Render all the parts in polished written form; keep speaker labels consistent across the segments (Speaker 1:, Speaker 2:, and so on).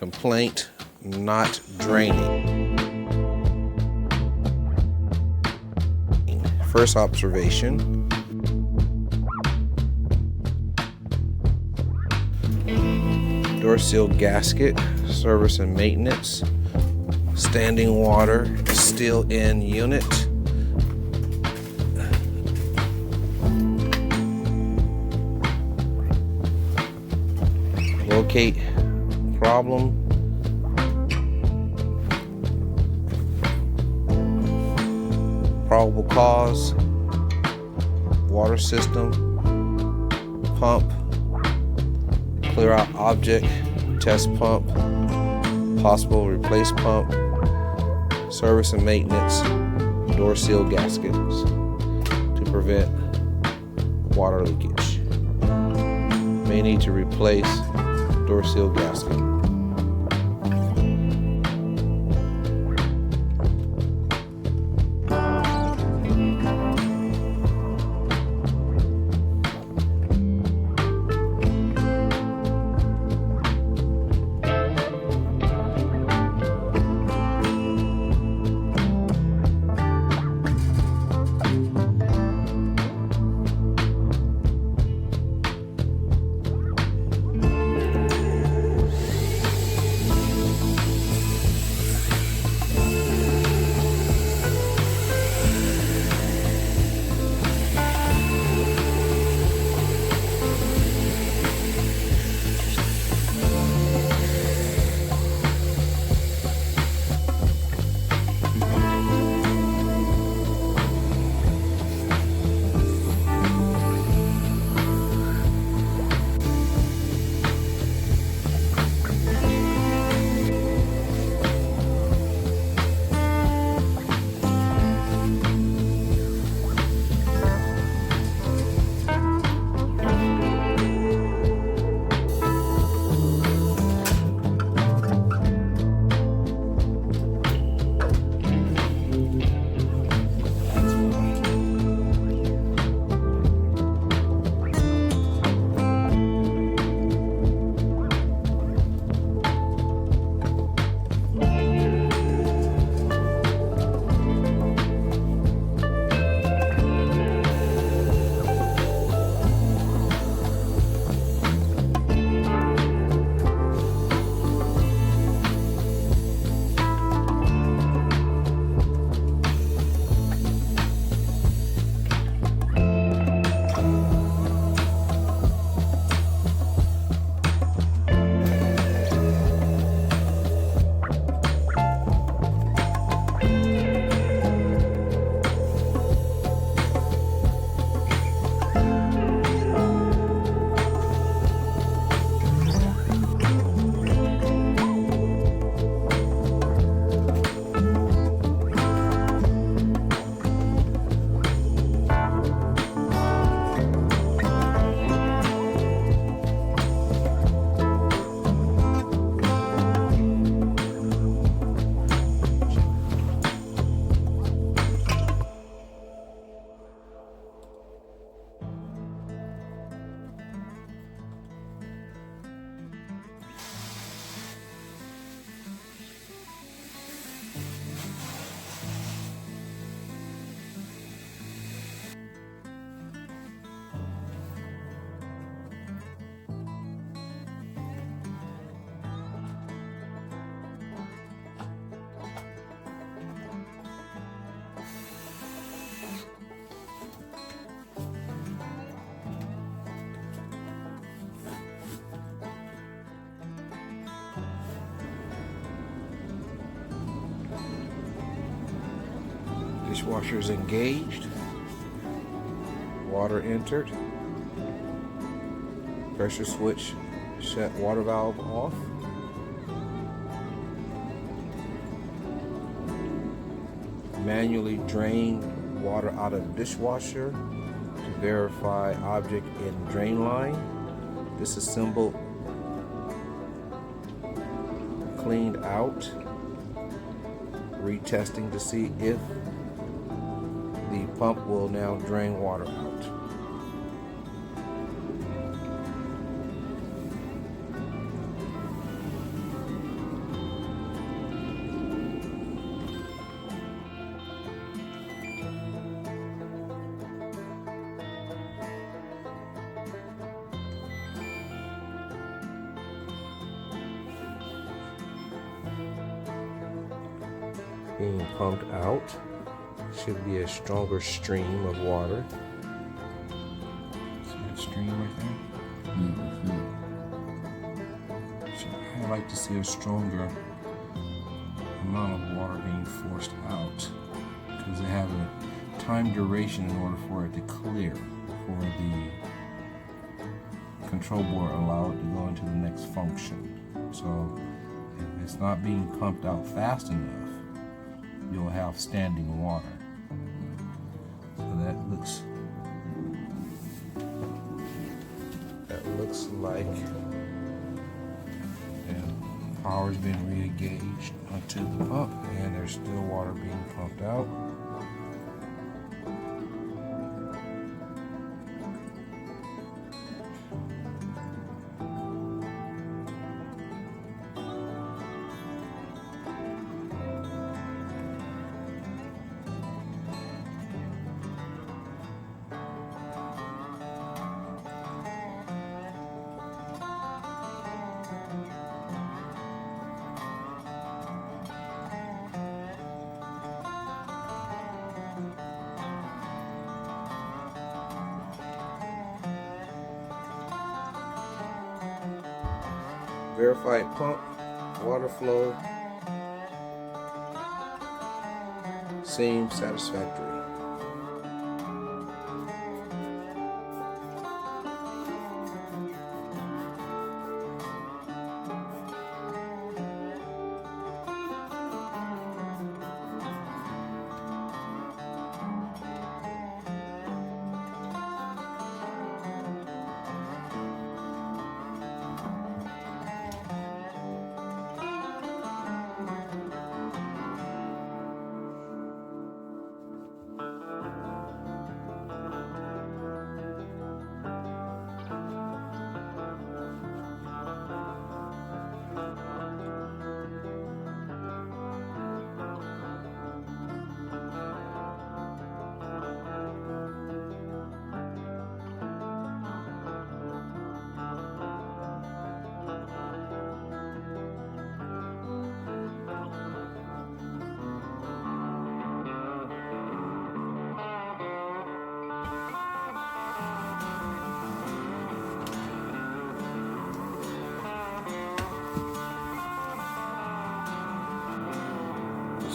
Speaker 1: Complaint, not draining. First observation. Door seal gasket, service and maintenance. Standing water still in unit. Locate problem. Probable cause. Water system. Pump. Clear out object. Test pump. Possible replace pump. Service and maintenance. Door seal gaskets to prevent water leakage. May need to replace door seal gasket. Dishwasher is engaged. Water entered. Pressure switch shut water valve off. Manually drain water out of dishwasher to verify object in drain line. Disassemble, cleaned out. Retesting to see if the pump will now drain water out. being pumped out. Should be a stronger stream of water. See that stream right there? So I'd like to see a stronger amount of water being forced out, because they have a time duration in order for it to clear, for the control board allow it to go into the next function. So if it's not being pumped out fast enough, you'll have standing water. So that looks like power's been re-engaged onto the pump, and there's still water being pumped out. Verified pump, water flow, seems satisfactory.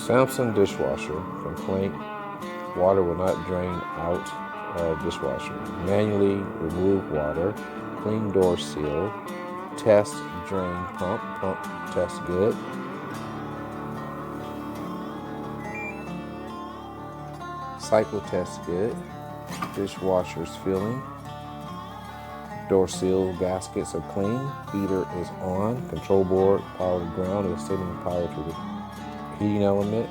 Speaker 1: Samsung dishwasher complaint: water will not drain out of dishwasher. Manually remove water. Clean door seal. Test drain pump. Pump test good. Cycle test good. Dishwasher's filling. Door seal gaskets are clean. Heater is on. Control board power to ground is sending power to the heating element.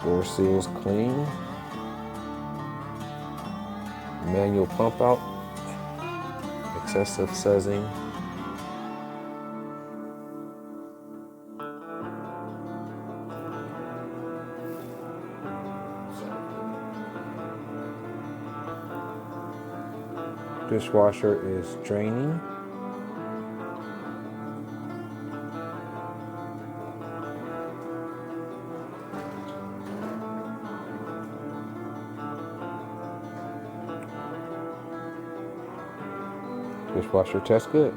Speaker 1: Door seals clean. Manual pump out. Excessive suzzing. Dishwasher is draining. Dishwasher tests good.